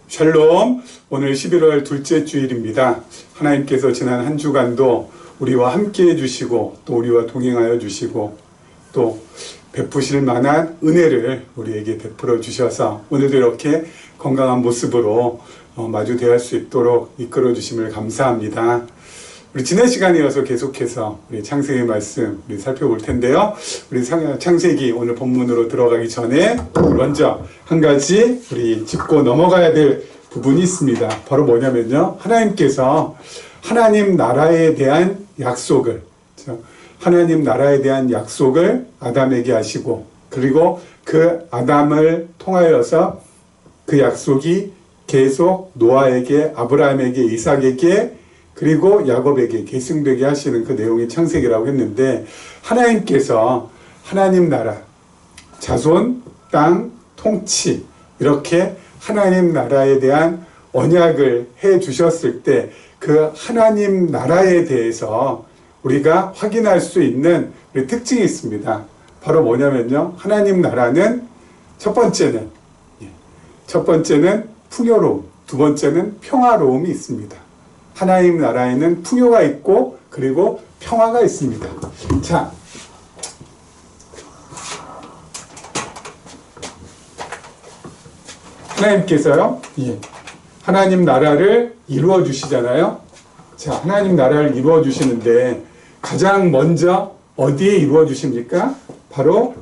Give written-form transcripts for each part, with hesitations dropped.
샬롬. 오늘 11월 둘째 주일입니다. 하나님께서 지난 한 주간도 우리와 함께 해주시고 또 우리와 동행하여 주시고 또 베푸실 만한 은혜를 우리에게 베풀어 주셔서 오늘도 이렇게 건강한 모습으로 마주 대할 수 있도록 이끌어 주심을 감사합니다. 우리 지난 시간에 이어서 계속해서 우리 창세기 말씀 우리 살펴볼 텐데요. 우리 창세기 오늘 본문으로 들어가기 전에 먼저 한 가지 우리 짚고 넘어가야 될 부분이 있습니다. 바로 뭐냐면요. 하나님께서 하나님 나라에 대한 약속을 하나님 나라에 대한 약속을 아담에게 하시고 그리고 그 아담을 통하여서 그 약속이 계속 노아에게 아브라함에게 이삭에게 그리고 야곱에게 계승되게 하시는 그 내용이 창세기라고 했는데 하나님께서 하나님 나라, 자손, 땅, 통치 이렇게 하나님 나라에 대한 언약을 해 주셨을 때 그 하나님 나라에 대해서 우리가 확인할 수 있는 특징이 있습니다. 바로 뭐냐면요. 하나님 나라는 첫 번째는 풍요로움, 두 번째는 평화로움이 있습니다. 하나님 나라에는 풍요가 있고 그리고 평화가 있습니다. 자, 하나님께서요, 하나님 나라를 이루어 주시잖아요. 자, 하나님 나라를 이루어 주시는데 가장 먼저 어디에 이루어 주십니까? 바로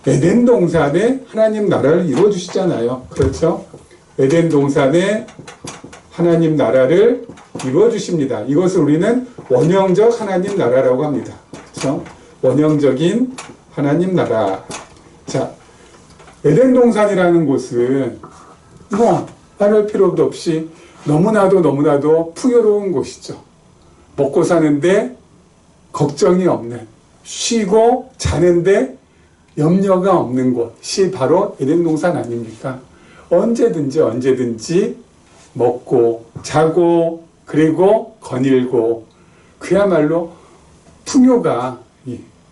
에덴 동산에 하나님 나라를 이루어 주시잖아요. 그렇죠? 에덴 동산에 하나님 나라를 이루어 주십니다. 이것을 우리는 원형적 하나님 나라라고 합니다. 그렇죠? 원형적인 하나님 나라. 자, 에덴 동산이라는 곳은 말할 필요도 없이 너무나도 풍요로운 곳이죠. 먹고 사는데 걱정이 없는, 쉬고 자는데 염려가 없는 곳이 바로 에덴 동산 아닙니까? 언제든지 먹고 자고 그리고 거닐고 그야말로 풍요가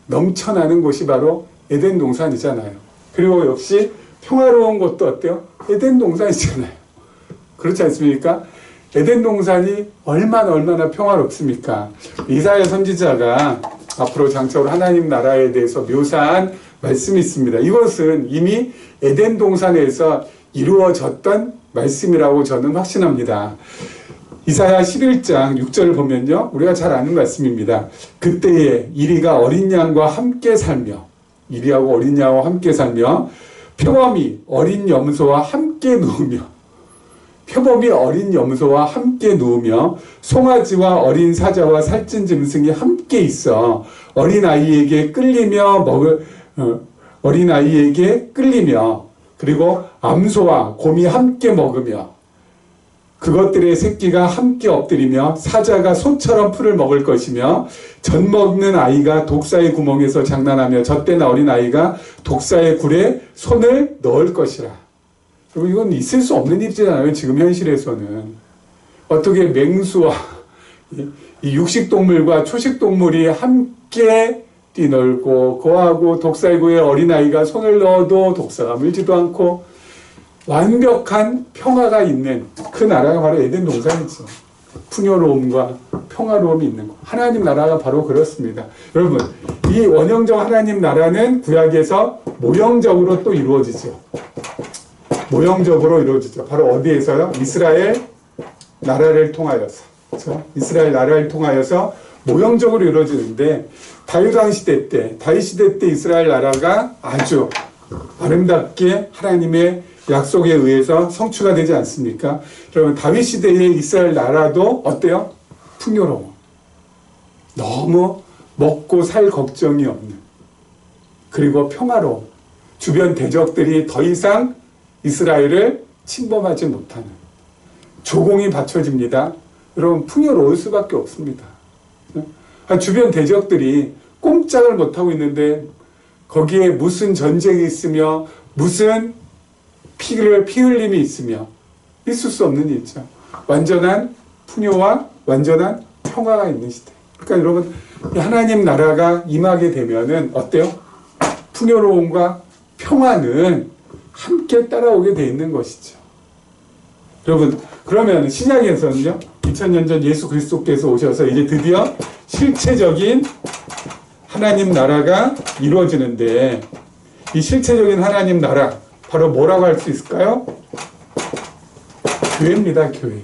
넘쳐나는 곳이 바로 에덴 동산이잖아요. 그리고 역시 평화로운 곳도 어때요? 에덴 동산이잖아요. 그렇지 않습니까? 에덴 동산이 얼마나 평화롭습니까? 이사야 선지자가 앞으로 장차로 하나님 나라에 대해서 묘사한 말씀이 있습니다. 이것은 이미 에덴 동산에서 이루어졌던 말씀이라고 저는 확신합니다. 이사야 11장 6절을 보면요. 우리가 잘 아는 말씀입니다. 그때에 이리가 어린 양과 함께 살며 이리하고 어린 양과 함께 살며 표범이 어린 염소와 함께 누우며 송아지와 어린 사자와 살찐 짐승이 함께 있어 어린아이에게 끌리며 그리고 암소와 곰이 함께 먹으며 그것들의 새끼가 함께 엎드리며 사자가 소처럼 풀을 먹을 것이며 젖 먹는 아이가 독사의 구멍에서 장난하며 젖된 어린아이가 독사의 굴에 손을 넣을 것이라. 그리고 이건 있을 수 없는 일이잖아요. 지금 현실에서는. 어떻게 맹수와 이 육식동물과 초식동물이 함께 뛰놀고 거하고 독사의 굴에 어린아이가 손을 넣어도 독사가 물지도 않고 완벽한 평화가 있는 그 나라가 바로 에덴 동산이죠. 풍요로움과 평화로움이 있는 것. 하나님 나라가 바로 그렇습니다. 여러분, 이 원형적 하나님 나라는 구약에서 모형적으로 또 이루어지죠. 바로 어디에서요? 이스라엘 나라를 통하여서. 그렇죠? 이스라엘 나라를 통하여서 모형적으로 이루어지는데 다윗 시대 때 이스라엘 나라가 아주 아름답게 하나님의 약속에 의해서 성취가 되지 않습니까? 여러분, 다윗 시대의 이스라엘 나라도 어때요? 풍요로워. 너무 먹고 살 걱정이 없는. 그리고 평화로워. 주변 대적들이 더 이상 이스라엘을 침범하지 못하는. 조공이 받쳐집니다. 여러분, 풍요로울 수밖에 없습니다. 주변 대적들이 꼼짝을 못하고 있는데 거기에 무슨 전쟁이 있으며 무슨 피 흘림이 있으며 있을 수 없는 일이죠. 완전한 풍요와 완전한 평화가 있는 시대. 그러니까 여러분, 하나님 나라가 임하게 되면은 어때요? 풍요로움과 평화는 함께 따라오게 돼 있는 것이죠. 여러분, 그러면 신약에서는요, 2000년 전 예수 그리스도께서 오셔서 이제 드디어 실체적인 하나님 나라가 이루어지는데, 이 실체적인 하나님 나라, 바로 뭐라고 할 수 있을까요? 교회입니다, 교회.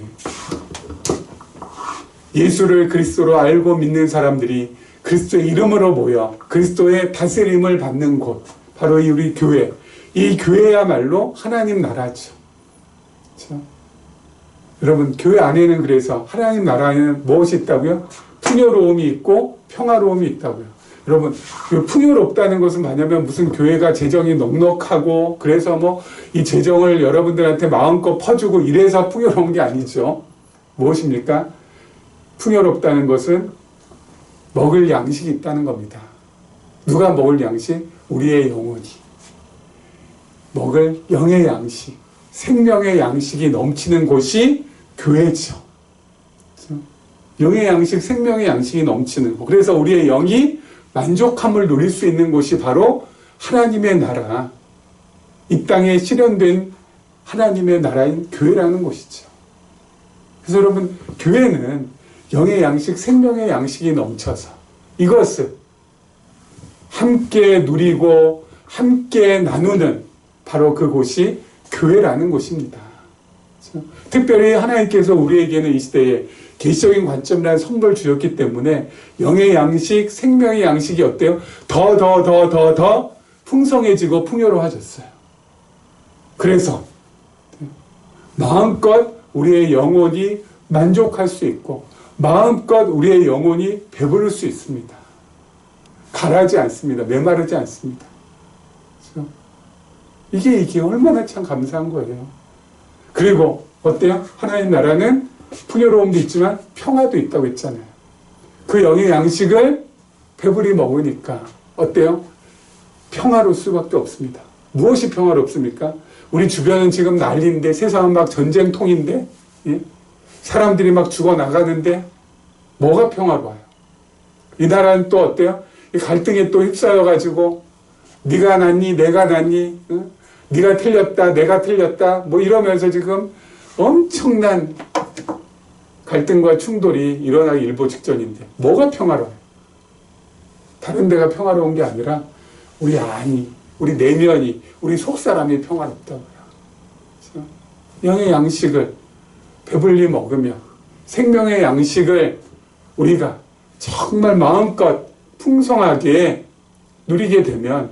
예수를 그리스도로 알고 믿는 사람들이 그리스도의 이름으로 모여 그리스도의 다스림을 받는 곳, 바로 이 우리 교회. 이 교회야말로 하나님 나라죠. 그렇죠? 여러분, 교회 안에는 그래서 하나님 나라에는 무엇이 있다고요? 풍요로움이 있고 평화로움이 있다고요. 여러분, 풍요롭다는 것은 뭐냐면 무슨 교회가 재정이 넉넉하고 그래서 뭐 이 재정을 여러분들한테 마음껏 퍼주고 이래서 풍요로운 게 아니죠. 무엇입니까? 풍요롭다는 것은 먹을 양식이 있다는 겁니다. 누가 먹을 양식? 우리의 영혼이. 먹을 영의 양식, 생명의 양식이 넘치는 곳이 교회죠. 영의 양식, 생명의 양식이 넘치는 곳. 그래서 우리의 영이 만족함을 누릴 수 있는 곳이 바로 하나님의 나라, 이 땅에 실현된 하나님의 나라인 교회라는 곳이죠. 그래서 여러분, 교회는 영의 양식, 생명의 양식이 넘쳐서 이것을 함께 누리고 함께 나누는 바로 그곳이 교회라는 곳입니다. 그렇죠? 특별히 하나님께서 우리에게는 이 시대에 계시적인 관점이라는 선물을 주셨기 때문에 영의 양식, 생명의 양식이 어때요? 더 풍성해지고 풍요로워졌어요. 그래서 마음껏 우리의 영혼이 만족할 수 있고 마음껏 우리의 영혼이 배부를 수 있습니다. 가라지 않습니다. 메마르지 않습니다. 그렇죠? 이게 얼마나 참 감사한 거예요. 그리고 어때요? 하나님 나라는 풍요로움도 있지만 평화도 있다고 했잖아요. 그 영의 양식을 배불리 먹으니까 어때요? 평화로울 수밖에 없습니다. 무엇이 평화롭습니까? 우리 주변은 지금 난리인데, 세상은 막 전쟁통인데, 예? 사람들이 막 죽어나가는데 뭐가 평화로워요? 이 나라는 또 어때요? 이 갈등에 또 휩싸여가지고 네가 낫니 내가 낫니, 응? 네가 틀렸다 내가 틀렸다 뭐 이러면서 지금 엄청난 갈등과 충돌이 일어나기 일보 직전인데 뭐가 평화로워요? 다른 데가 평화로운 게 아니라 우리 안이, 우리 내면이, 우리 속사람이 평화롭다고요. 그렇죠? 영의 양식을 배불리 먹으며 생명의 양식을 우리가 정말 마음껏 풍성하게 누리게 되면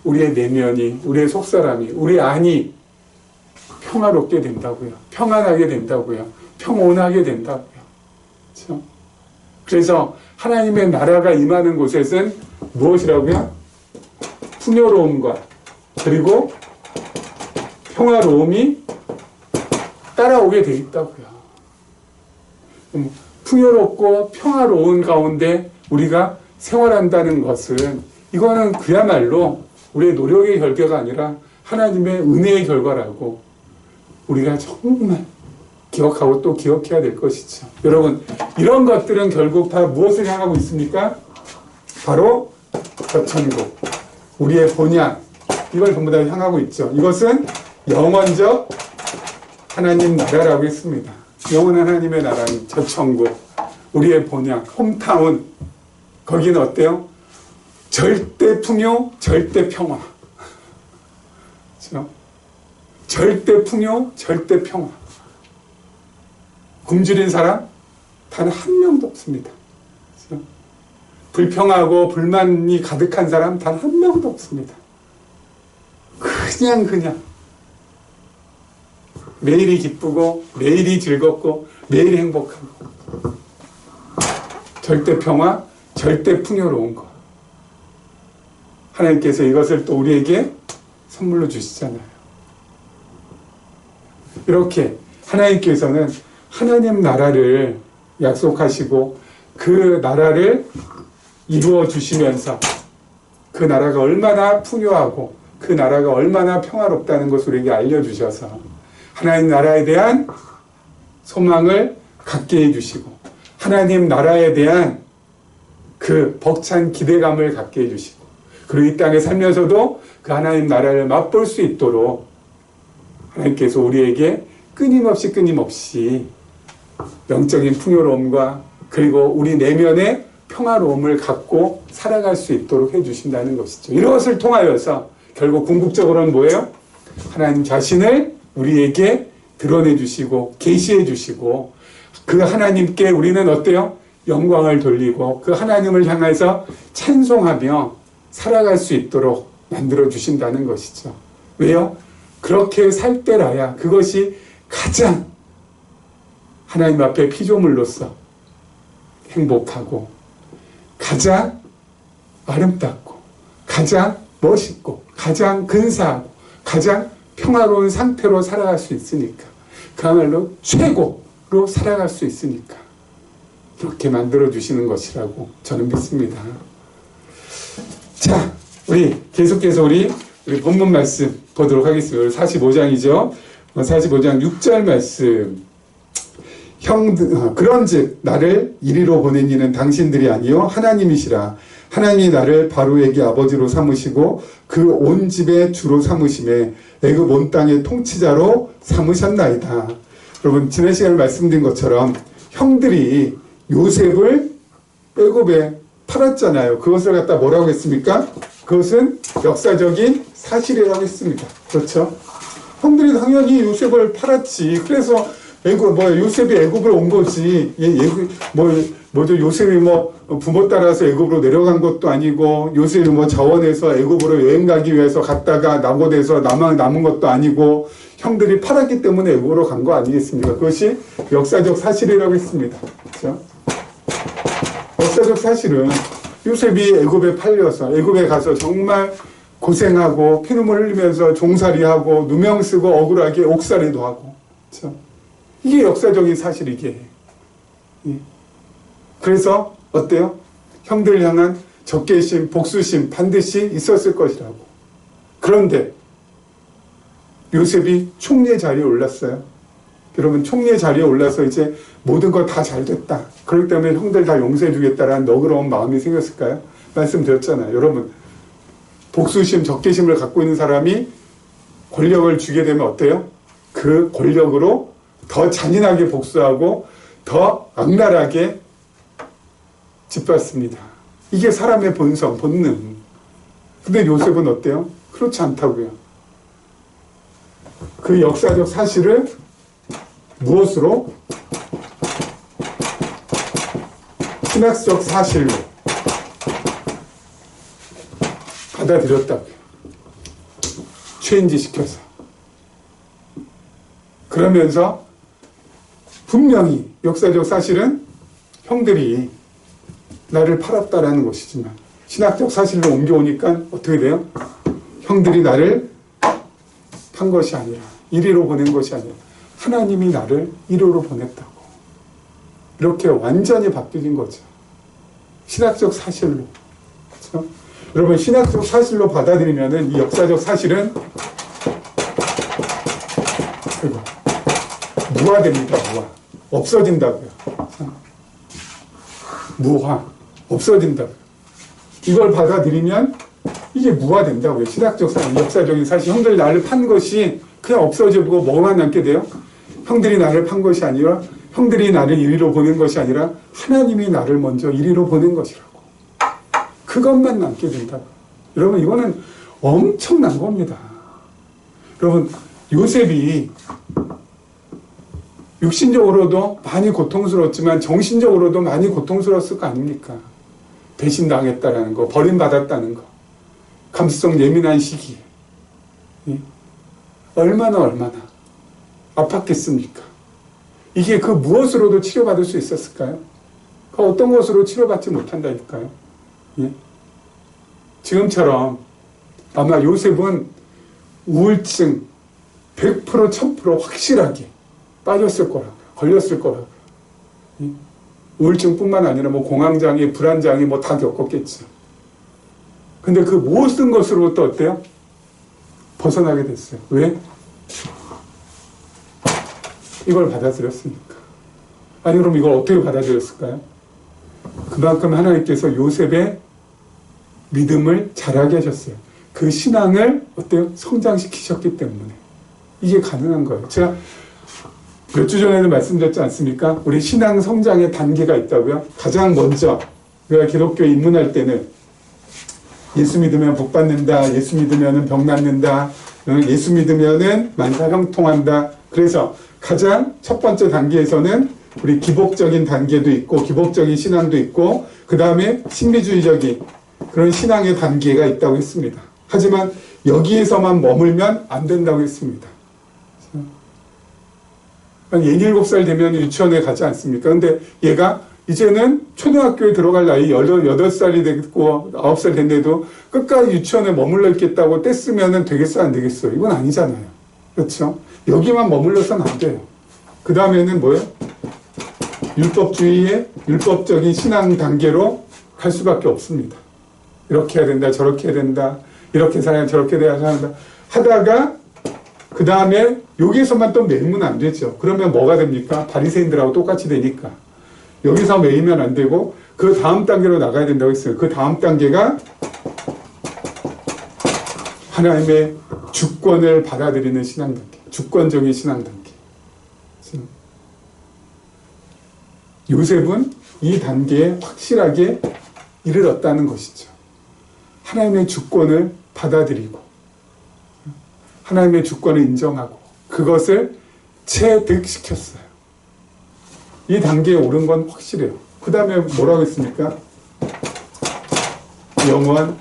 우리의 내면이, 우리의 속사람이, 우리 안이 평화롭게 된다고요. 평안하게 된다고요. 평온하게 된다고요. 그렇죠? 그래서 하나님의 나라가 임하는 곳에서는 무엇이라고요? 풍요로움과 그리고 평화로움이 따라오게 돼 있다고요. 풍요롭고 평화로운 가운데 우리가 생활한다는 것은 이거는 그야말로 우리의 노력의 결과가 아니라 하나님의 은혜의 결과라고 우리가 정말 기억하고 또 기억해야 될 것이죠. 여러분, 이런 것들은 결국 다 무엇을 향하고 있습니까? 바로 저천국, 우리의 본향, 이걸 전부 다 향하고 있죠. 이것은 영원적 하나님 나라라고 했습니다. 영원한 하나님의 나라는 저천국, 우리의 본향, 홈타운. 거기는 어때요? 절대 풍요, 절대 평화. 그렇죠? 절대 풍요, 절대 평화. 굶주린 사람 단 한 명도 없습니다. 그렇죠? 불평하고 불만이 가득한 사람 단 한 명도 없습니다. 그냥 매일이 기쁘고 매일이 즐겁고 매일이 행복하고 절대 평화, 절대 풍요로운 것. 하나님께서 이것을 또 우리에게 선물로 주시잖아요. 이렇게 하나님께서는 하나님 나라를 약속하시고 그 나라를 이루어 주시면서 그 나라가 얼마나 풍요하고 그 나라가 얼마나 평화롭다는 것을 우리에게 알려주셔서 하나님 나라에 대한 소망을 갖게 해주시고 하나님 나라에 대한 그 벅찬 기대감을 갖게 해주시고 그리고 이 땅에 살면서도 그 하나님 나라를 맛볼 수 있도록 하나님께서 우리에게 끊임없이 영적인 풍요로움과 그리고 우리 내면의 평화로움을 갖고 살아갈 수 있도록 해주신다는 것이죠. 이것을 통하여서 결국 궁극적으로는 뭐예요? 하나님 자신을 우리에게 드러내 주시고 계시해 주시고 그 하나님께 우리는 어때요? 영광을 돌리고 그 하나님을 향해서 찬송하며 살아갈 수 있도록 만들어 주신다는 것이죠. 왜요? 그렇게 살 때라야 그것이 가장 하나님 앞에 피조물로서 행복하고 가장 아름답고 가장 멋있고 가장 근사하고 가장 평화로운 상태로 살아갈 수 있으니까 그야말로 최고로 살아갈 수 있으니까 그렇게 만들어 주시는 것이라고 저는 믿습니다. 자, 우리 계속해서 우리 본문 말씀 보도록 하겠습니다. 45장이죠. 45장 6절 말씀. 그런즉 나를 이리로 보낸 이는 당신들이 아니요 하나님이시라. 하나님이 나를 바로에게 아버지로 삼으시고 그 온 집의 주로 삼으심에 애굽 온 땅의 통치자로 삼으셨나이다. 여러분 지난 시간에 말씀드린 것처럼 형들이 요셉을 애굽에 팔았잖아요. 그것을 갖다 뭐라고 했습니까? 그것은 역사적인 사실이라고 했습니다. 그렇죠? 형들이 당연히 요셉을 팔았지. 그래서 요셉이 애굽으로 온 거지. 요셉이 부모 따라서 애굽으로 내려간 것도 아니고, 요셉이 자원해서 애굽으로 여행 가기 위해서 갔다가 낙오돼서 남은 것도 아니고, 형들이 팔았기 때문에 애굽으로 간 거 아니겠습니까? 그것이 역사적 사실이라고 했습니다. 그렇죠? 역사적 사실은 요셉이 애굽에 팔려서 애굽에 가서 정말 고생하고 피눈물 흘리면서 종살이하고 누명 쓰고 억울하게 옥살이도 하고, 그렇죠? 이게 역사적인 사실이게. 그래서 어때요? 형들을 향한 적개심, 복수심 반드시 있었을 것이라고. 그런데 요셉이 총리 자리에 올랐어요. 여러분 총리 자리에 올라서 이제 모든 거 다 잘 됐다. 그렇기 때문에 형들 다 용서해 주겠다라는 너그러운 마음이 생겼을까요? 말씀드렸잖아요. 여러분 복수심, 적개심을 갖고 있는 사람이 권력을 쥐게 되면 어때요? 그 권력으로 더 잔인하게 복수하고 더 악랄하게 짓밟습니다. 이게 사람의 본성, 본능. 근데 요셉은 어때요? 그렇지 않다고요. 그 역사적 사실을 무엇으로? 신학적 사실로 받아들였다고요. 체인지시켜서. 그러면서 분명히 역사적 사실은 형들이 나를 팔았다라는 것이지만 신학적 사실로 옮겨오니까 어떻게 돼요? 형들이 나를 판 것이 아니라 이리로 보낸 것이 아니라 하나님이 나를 이리로 보냈다고. 이렇게 완전히 바뀌어진 거죠. 신학적 사실로. 그렇죠? 여러분 신학적 사실로 받아들이면은 이 역사적 사실은 무화됩니다. 무화. 없어진다고요. 무화. 없어진다고요. 이걸 받아들이면 이게 무화된다고요. 신학적 사실, 역사적인 사실. 형들이 나를 판 것이 그냥 없어지고 뭐만 남게 돼요? 형들이 나를 판 것이 아니라 형들이 나를 이리로 보낸 것이 아니라 하나님이 나를 먼저 이리로 보낸 것이라고. 그것만 남게 된다고. 여러분 이거는 엄청난 겁니다. 여러분 요셉이 육신적으로도 많이 고통스러웠지만 정신적으로도 많이 고통스러웠을 거 아닙니까? 배신당했다라는 거, 버림받았다는 거, 감수성 예민한 시기에 얼마나 아팠겠습니까? 이게 그 무엇으로도 치료받을 수 있었을까요? 그 어떤 것으로 치료받지 못한다니까요. 예? 지금처럼 아마 요셉은 우울증 100% 1000% 확실하게 빠졌을 거라고요. 걸렸을 거라고요. 예? 우울증뿐만 아니라 공황장애, 불안장애 다 겪었겠죠. 근데 그 모든 것으로부터 어때요? 벗어나게 됐어요. 왜? 이걸 받아들였으니까. 아니 그럼 이걸 어떻게 받아들였을까요? 그만큼 하나님께서 요셉의 믿음을 자라게 하셨어요. 그 신앙을 어때요? 성장시키셨기 때문에 이게 가능한 거예요. 제가 몇 주 전에도 말씀드렸지 않습니까? 우리 신앙 성장의 단계가 있다고요. 가장 먼저 우리가 기독교에 입문할 때는 예수 믿으면 복 받는다. 예수 믿으면 병 낫는다. 예수 믿으면 만사 형통한다. 그래서 가장 첫 번째 단계에서는 우리 기복적인 단계도 있고 기복적인 신앙도 있고 그 다음에 신비주의적인 그런 신앙의 단계가 있다고 했습니다. 하지만 여기에서만 머물면 안 된다고 했습니다. 한 7살 되면 유치원에 가지 않습니까? 근데 얘가 이제는 초등학교에 들어갈 나이 8살이 됐고 9살 됐는데도 끝까지 유치원에 머물러 있겠다고 떼쓰면 되겠어 안 되겠어? 이건 아니잖아요. 그렇죠? 여기만 머물러서는 안 돼요. 그 다음에는 뭐예요? 율법주의의 율법적인 신앙 단계로 갈 수밖에 없습니다. 이렇게 해야 된다, 저렇게 해야 된다, 이렇게 살아야 저렇게 돼야 한다 하다가 그 다음에 여기에서만 또 매이면 안 되죠. 그러면 뭐가 됩니까? 바리새인들하고 똑같이 되니까. 여기서 매이면 안 되고 그 다음 단계로 나가야 된다고 했어요. 그 다음 단계가 하나님의 주권을 받아들이는 신앙 단계. 주권적인 신앙 단계. 요셉은 이 단계에 확실하게 이르렀다는 것이죠. 하나님의 주권을 받아들이고 하나님의 주권을 인정하고 그것을 체득시켰어요. 이 단계에 오른 건 확실해요. 그 다음에 뭐라고 했습니까? 영원,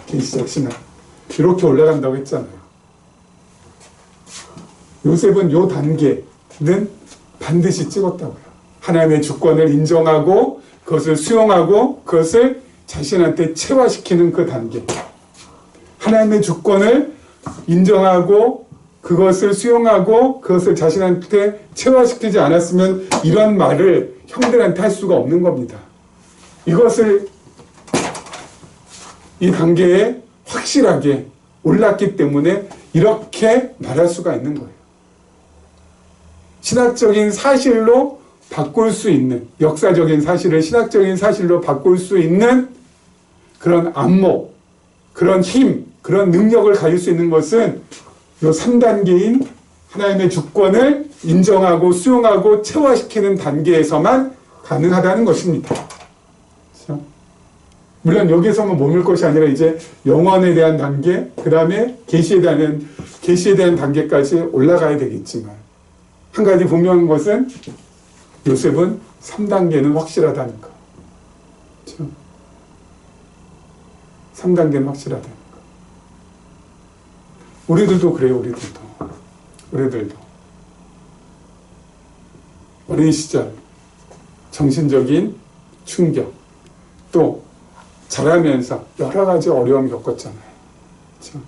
계시적 신앙. 이렇게 올라간다고 했잖아요. 요셉은 이 단계는 반드시 찍었다고요. 하나님의 주권을 인정하고 그것을 수용하고 그것을 자신한테 체화시키는 그 단계. 하나님의 주권을 인정하고 그것을 수용하고 그것을 자신한테 체화시키지 않았으면 이런 말을 형들한테 할 수가 없는 겁니다. 이것을 이 단계에 확실하게 올랐기 때문에 이렇게 말할 수가 있는 거예요. 신학적인 사실로 바꿀 수 있는, 역사적인 사실을 신학적인 사실로 바꿀 수 있는 그런 안목, 그런 힘, 그런 능력을 가질 수 있는 것은 이 3단계인 하나님의 주권을 인정하고 수용하고 체화시키는 단계에서만 가능하다는 것입니다. 그렇죠? 물론 여기서만 머물 것이 아니라 이제 영원에 대한 단계, 그 다음에 계시에 대한 단계까지 올라가야 되겠지만 한 가지 분명한 것은 요셉은 3단계는 확실하다는 것. 그렇죠? 3단계는 확실하다는 것. 우리들도 그래요. 우리들도 어린 시절 정신적인 충격 또 자라면서 여러 가지 어려움 겪었잖아요. 그렇죠?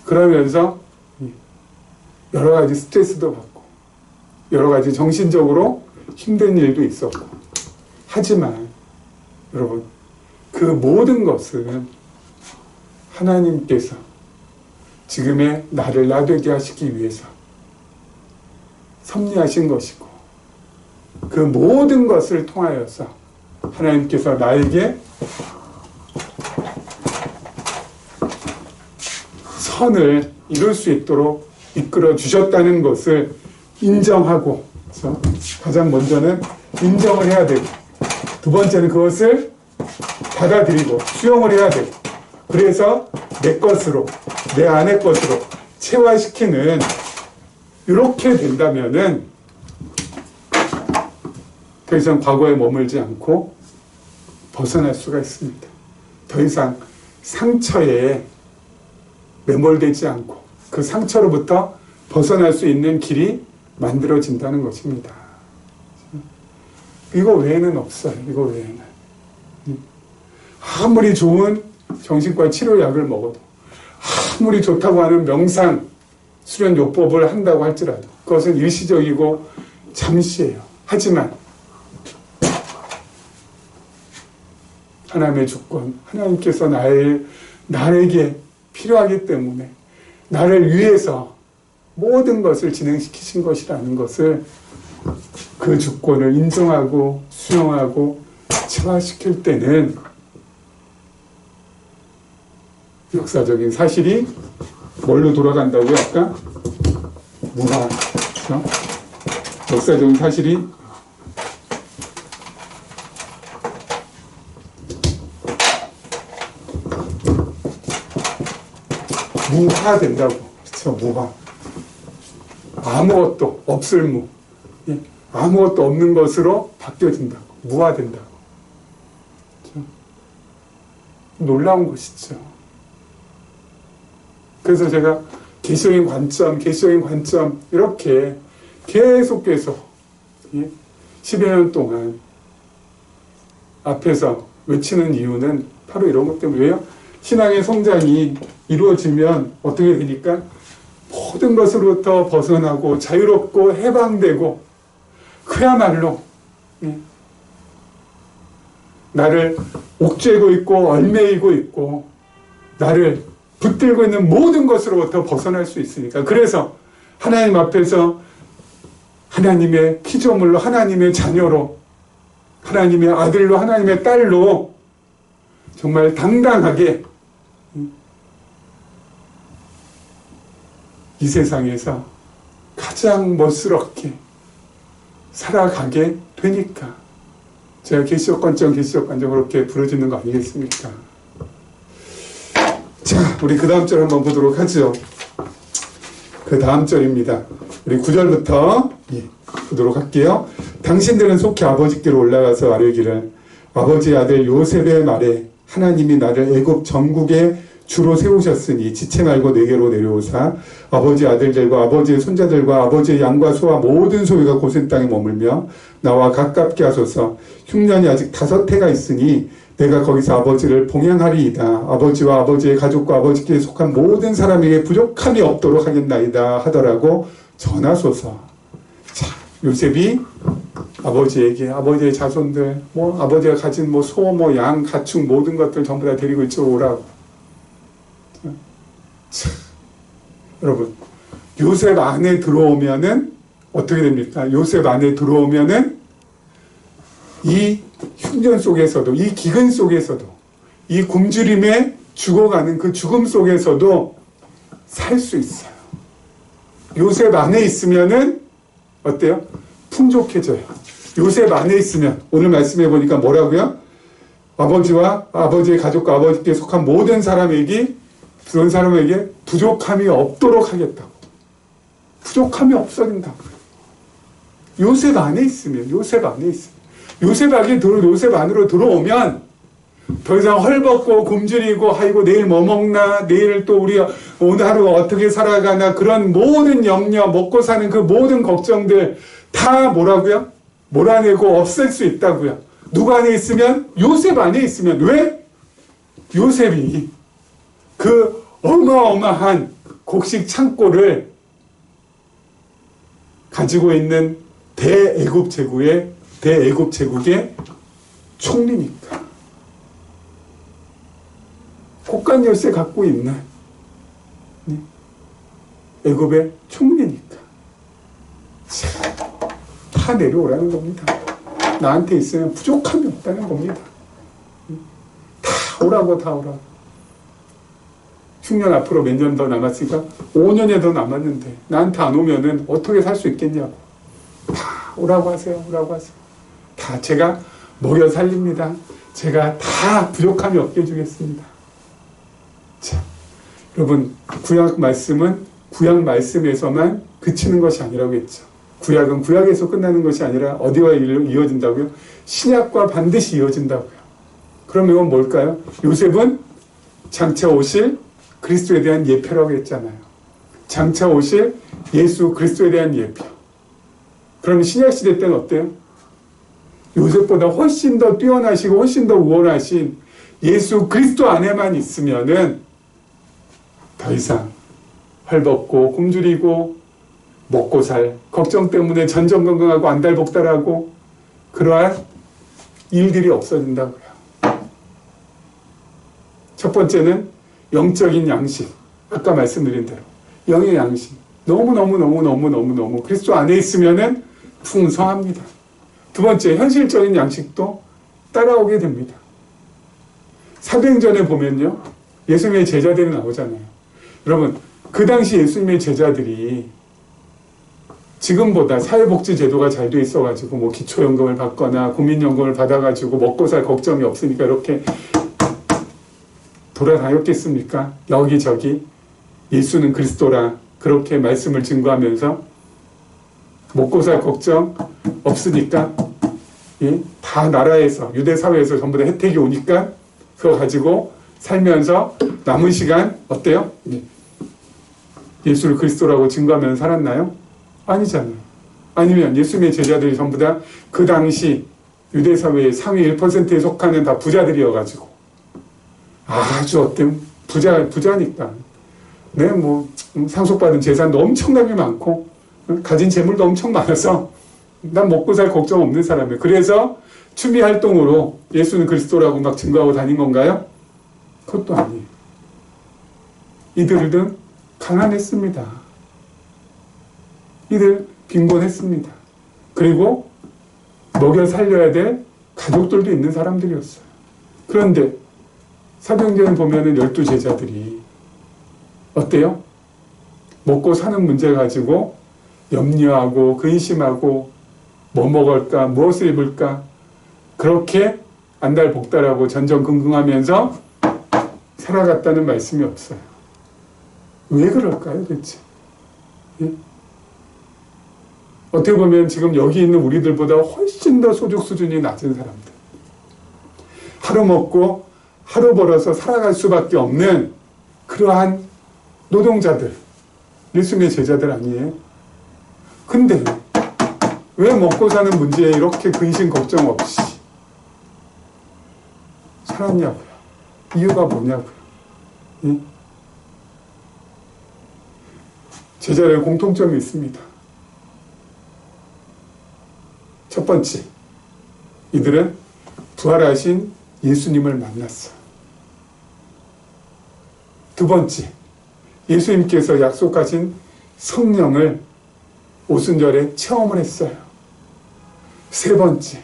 그러면서 여러 가지 스트레스도 받고 여러 가지 정신적으로 힘든 일도 있었고 하지만 여러분 그 모든 것은 하나님께서 지금의 나를 나되게 하시기 위해서 섭리하신 것이고 그 모든 것을 통하여서 하나님께서 나에게 선을 이룰 수 있도록 이끌어 주셨다는 것을 인정하고 그래서 가장 먼저는 인정을 해야 되고 두 번째는 그것을 받아들이고 수용을 해야 되고 그래서 내 것으로 내 안의 것으로 체화시키는 이렇게 된다면은 더 이상 과거에 머물지 않고 벗어날 수가 있습니다. 더 이상 상처에 매몰되지 않고 그 상처로부터 벗어날 수 있는 길이 만들어진다는 것입니다. 이거 외에는 없어요. 이거 외에는. 아무리 좋은 정신과 치료약을 먹어도 아무리 좋다고 하는 명상 수련 요법을 한다고 할지라도 그것은 일시적이고 잠시예요. 하지만 하나님의 주권, 하나님께서 나에게 필요하기 때문에 나를 위해서 모든 것을 진행시키신 것이라는 것을 그 주권을 인정하고 수용하고 체화시킬 때는 역사적인 사실이 뭘로 돌아간다고요? 아까 무화. 그렇죠? 역사적인 사실이 무화된다고. 그렇죠? 무화. 아무것도 없을 무. 예. 아무것도 없는 것으로 바뀌어진다고. 무화된다고. 그렇죠? 놀라운 것이죠. 그래서 제가 계시적인 관점 이렇게 계속해서 10여 년 동안 앞에서 외치는 이유는 바로 이런 것 때문이에요. 신앙의 성장이 이루어지면 어떻게 되니까 모든 것으로부터 벗어나고 자유롭고 해방되고 그야말로 나를 옥죄고 있고 얽매이고 있고 나를 붙들고 있는 모든 것으로부터 벗어날 수 있으니까. 그래서 하나님 앞에서 하나님의 피조물로 하나님의 자녀로 하나님의 아들로 하나님의 딸로 정말 당당하게 이 세상에서 가장 멋스럽게 살아가게 되니까 제가 계시적 관점 그렇게 부르짖는 거 아니겠습니까? 자, 우리 그 다음 절 한번 보도록 하죠. 그 다음 절입니다. 우리 9절부터 보도록 할게요. 당신들은 속히 아버지께로 올라가서 아뢰기를 아버지의 아들 요셉의 말에 하나님이 나를 애굽 전국에 주로 세우셨으니 지체 말고 내게로 내려오사 아버지의 아들들과 아버지의 손자들과 아버지의 양과 소와 모든 소유가 고센 땅에 머물며 나와 가깝게 하소서. 흉년이 아직 5해가 있으니 내가 거기서 아버지를 봉양하리이다. 아버지와 아버지의 가족과 아버지께 속한 모든 사람에게 부족함이 없도록 하겠나이다 하더라고 전하소서. 자, 요셉이 아버지에게 아버지의 자손들 아버지가 가진 소, 양, 가축 모든 것들 전부 다 데리고 이쪽으로 오라고. 자, 여러분 요셉 안에 들어오면은 어떻게 됩니까? 요셉 안에 들어오면은 이 흉년 속에서도 이 기근 속에서도 이 굶주림에 죽어가는 그 죽음 속에서도 살 수 있어요. 요셉 안에 있으면은 어때요? 풍족해져요. 요셉 안에 있으면 오늘 말씀해 보니까 뭐라고요? 아버지와 아버지의 가족과 아버지께 속한 모든 사람에게 그런 사람에게 부족함이 없도록 하겠다고. 부족함이 없어진다고. 요셉 안에 있으면 요셉 안으로 들어오면 더 이상 헐벗고 굶주리고 아이고 내일 뭐 먹나 내일 또 우리 오늘 하루 어떻게 살아가나 그런 모든 염려 먹고 사는 그 모든 걱정들 다 뭐라고요? 몰아내고 없앨 수 있다고요. 누구 안에 있으면? 요셉 안에 있으면. 왜? 요셉이 그 어마어마한 곡식 창고를 가지고 있는 대애굽 제국의 총리니까. 곡간 열쇠 갖고 있는 애굽의 총리니까. 다 내려오라는 겁니다. 나한테 있으면 부족함이 없다는 겁니다. 다 오라고. 흉년 앞으로 몇 년 더 남았으니까 5년에 더 남았는데 나한테 안 오면은 어떻게 살 수 있겠냐고. 다 오라고 하세요. 다 제가 먹여 살립니다. 제가 다 부족함이 없게 해주겠습니다. 자, 여러분 구약 말씀은 구약 말씀에서만 그치는 것이 아니라고 했죠. 구약은 구약에서 끝나는 것이 아니라 어디와 이어진다고요? 신약과 반드시 이어진다고요. 그러면 이건 뭘까요? 요셉은 장차 오실 그리스도에 대한 예표라고 했잖아요. 장차 오실 예수 그리스도에 대한 예표. 그럼 신약시대 때는 어때요? 요셉보다 훨씬 더 뛰어나시고 훨씬 더 우월하신 예수 그리스도 안에만 있으면은 더 이상 헐벗고 굶주리고 먹고 살 걱정 때문에 전전긍긍하고 안달복달하고 그러한 일들이 없어진다고요. 첫 번째는 영적인 양식. 아까 말씀드린 대로 영의 양식. 너무 그리스도 안에 있으면은 풍성합니다. 두 번째, 현실적인 양식도 따라오게 됩니다. 사도행전에 보면요, 예수님의 제자들이 나오잖아요. 여러분, 그 당시 예수님의 제자들이 지금보다 사회복지 제도가 잘 돼 있어가지고 뭐 기초연금을 받거나 국민연금을 받아가지고 먹고 살 걱정이 없으니까 이렇게 돌아다녔겠습니까? 여기저기 예수는 그리스도라 그렇게 말씀을 증거하면서 먹고 살 걱정 없으니까 다 나라에서 유대 사회에서 전부 다 혜택이 오니까 그거 가지고 살면서 남은 시간 어때요? 예수를 그리스도라고 증거하면서 살았나요? 아니잖아요. 아니면 예수님의 제자들이 전부 다 그 당시 유대 사회의 상위 1%에 속하는 다 부자들이어가지고 아주 어떤 부자니까 뭐 상속받은 재산도 엄청나게 많고 가진 재물도 엄청 많아서 난 먹고 살 걱정 없는 사람이에요. 그래서 추미 활동으로 예수는 그리스도라고 막 증거하고 다닌 건가요? 그것도 아니에요. 이들은 가난했습니다. 이들 빈곤했습니다. 그리고 먹여 살려야 될 가족들도 있는 사람들이었어요. 그런데 사도행전을 보면은 12제자들이 어때요? 먹고 사는 문제 가지고 염려하고 근심하고 뭐 먹을까 무엇을 입을까 그렇게 안달복달하고 전전긍긍하면서 살아갔다는 말씀이 없어요. 왜 그럴까요 대체? 예? 어떻게 보면 지금 여기 있는 우리들보다 훨씬 더 소득 수준이 낮은 사람들, 하루 먹고 하루 벌어서 살아갈 수밖에 없는 그러한 노동자들, 예수님의 제자들 아니에요? 근데 왜 먹고 사는 문제에 이렇게 근심 걱정 없이 살았냐고요? 이유가 뭐냐고요? 예? 제자들의 공통점이 있습니다. 첫 번째, 이들은 부활하신 예수님을 만났어요. 두 번째, 예수님께서 약속하신 성령을 오순절에 체험을 했어요. 세 번째,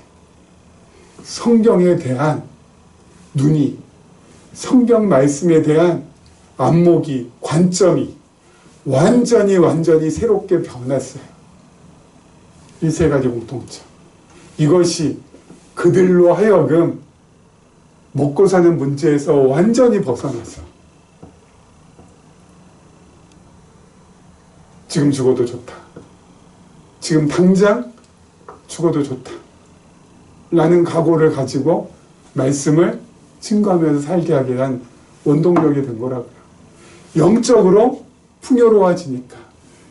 성경에 대한 눈이, 성경 말씀에 대한 안목이, 관점이 완전히 새롭게 변했어요. 이 세 가지 공통점. 이것이 그들로 하여금 먹고 사는 문제에서 완전히 벗어나서 지금 죽어도 좋다. 지금 당장 죽어도 좋다. 라는 각오를 가지고 말씀을 증거하면서 살게 하게 한 원동력이 된 거라고요. 영적으로 풍요로워지니까,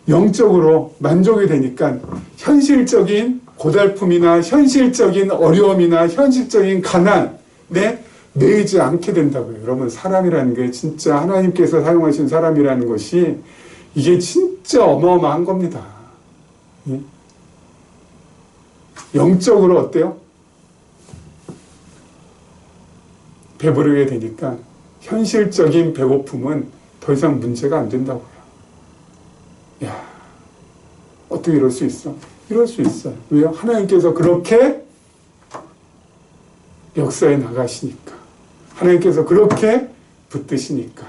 영적으로 만족이 되니까 현실적인 고달픔이나 현실적인 어려움이나 현실적인 가난에 매이지 않게 된다고요. 여러분, 사람이라는 게 진짜 하나님께서 사용하신 사람이라는 것이 이게 진짜 어마어마한 겁니다. 영적으로 어때요? 배부르게 되니까 현실적인 배고픔은 더 이상 문제가 안 된다고요. 야, 어떻게 이럴 수 있어? 이럴 수 있어요. 왜요? 하나님께서 그렇게 역사에 나가시니까. 하나님께서 그렇게 붙드시니까.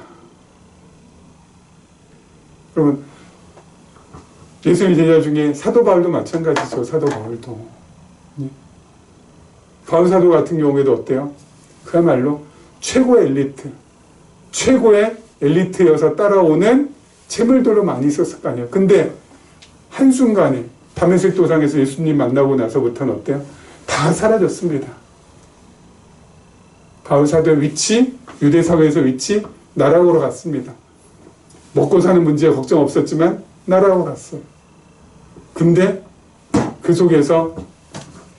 여러분, 예수님의 제자 중에 사도 바울도 마찬가지죠. 사도 바울도. 바울 사도 같은 경우에도 어때요? 그야말로 최고의 엘리트, 최고의 엘리트여서 따라오는 재물들로 많이 있었을 거 아니에요. 근데 한순간에 다메섹 도상에서 예수님 만나고 나서부터는 어때요? 다 사라졌습니다. 바울 사도의 위치, 유대 사회에서 위치, 나락으로 갔습니다. 먹고 사는 문제에 걱정 없었지만 나락으로 갔어요. 근데 그 속에서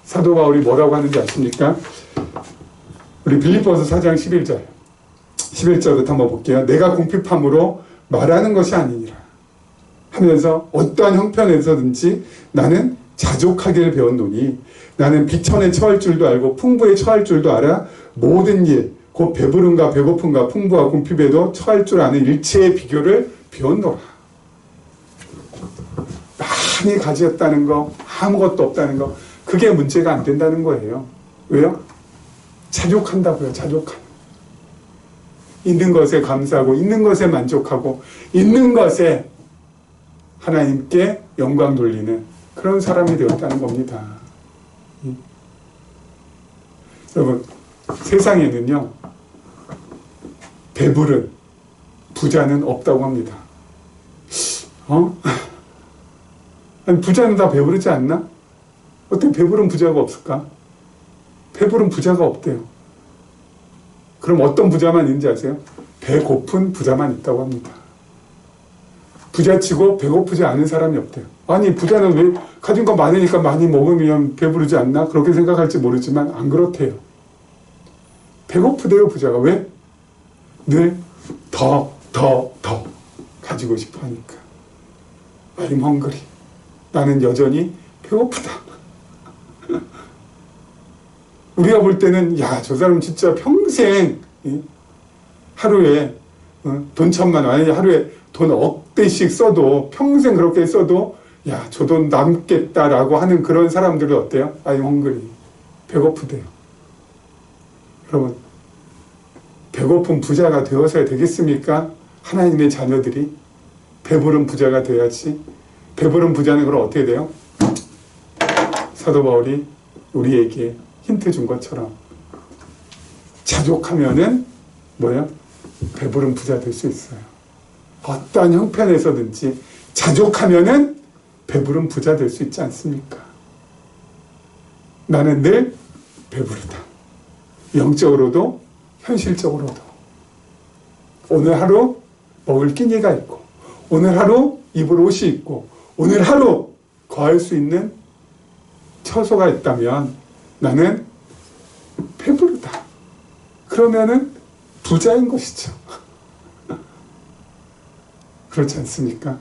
사도 바울이 뭐라고 하는지 아십니까? 우리 빌립보서 4장 11절부터 한번 볼게요. 내가 궁핍함으로 말하는 것이 아니니라 하면서 어떠한 형편에서든지 나는 자족하기를 배웠노니 나는 비천에 처할 줄도 알고 풍부에 처할 줄도 알아 모든 일 곧 배부름과 배고픔과 풍부와 궁핍에도 처할 줄 아는 일체의 비교를 배웠노라. 많이 가졌다는 거, 아무것도 없다는 거, 그게 문제가 안 된다는 거예요. 왜요? 자족한다고요. 자족한. 있는 것에 감사하고 있는 것에 만족하고 있는 것에 하나님께 영광 돌리는 그런 사람이 되었다는 겁니다. 여러분, 세상에는요, 배부른 부자는 없다고 합니다. 아니, 부자는 다 배부르지 않나? 어떻게 배부른 부자가 없을까? 배부른 부자가 없대요. 그럼 어떤 부자만 있는지 아세요? 배고픈 부자만 있다고 합니다. 부자치고 배고프지 않은 사람이 없대요. 아니, 부자는 왜 가진 거 많으니까 많이 먹으면 배부르지 않나? 그렇게 생각할지 모르지만 안 그렇대요. 배고프대요, 부자가. 왜? 늘 더 가지고 싶어 하니까. I'm hungry. 나는 여전히 배고프다. 우리가 볼 때는 야, 저 사람 진짜 평생 하루에 돈 1,000만 원, 아니 하루에 돈 억대씩 써도 평생 그렇게 써도 야, 저 돈 남겠다라고 하는 그런 사람들은 어때요? I'm hungry. 배고프대요. 여러분, 배고픈 부자가 되어서야 되겠습니까? 하나님의 자녀들이 배부른 부자가 돼야지. 배부른 부자는 그럼 어떻게 돼요? 사도 바울이 우리에게 힌트 준 것처럼 자족하면은 뭐예요? 배부른 부자 될 수 있어요. 어떠한 형편에서든지 자족하면은 배부른 부자 될 수 있지 않습니까? 나는 늘 배부르다. 영적으로도 현실적으로도. 오늘 하루 먹을 끼니가 있고, 오늘 하루 입을 옷이 있고, 오늘 하루 거할 수 있는 처소가 있다면 나는 배부르다. 그러면은 부자인 것이죠. 그렇지 않습니까?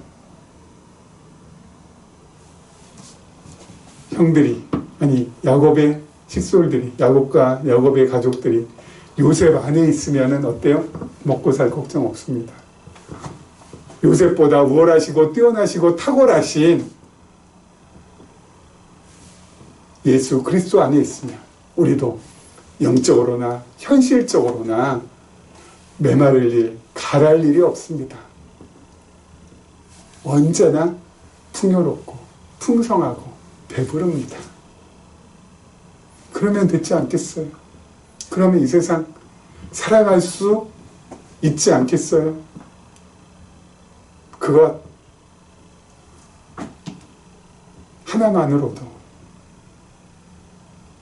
형들이, 아니 야곱의 식솔들이, 야곱과 야곱의 가족들이 요셉 안에 있으면은 어때요? 먹고 살 걱정 없습니다. 요셉보다 우월하시고 뛰어나시고 탁월하신 예수 그리스도 안에 있으면 우리도 영적으로나 현실적으로나 메마를 일, 가랄 일이 없습니다. 언제나 풍요롭고 풍성하고 배부릅니다. 그러면 됐지 않겠어요? 그러면 이 세상 살아갈 수 있지 않겠어요? 그것 하나만으로도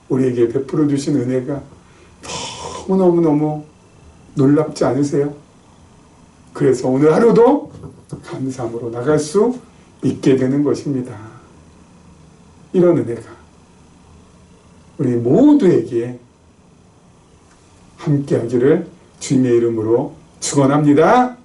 우리에게 베풀어 주신 은혜가 너무너무 놀랍지 않으세요? 그래서 오늘 하루도 감사함으로 나갈 수 있게 되는 것입니다. 이런 은혜가 우리 모두에게 함께하기를 주님의 이름으로 축원합니다.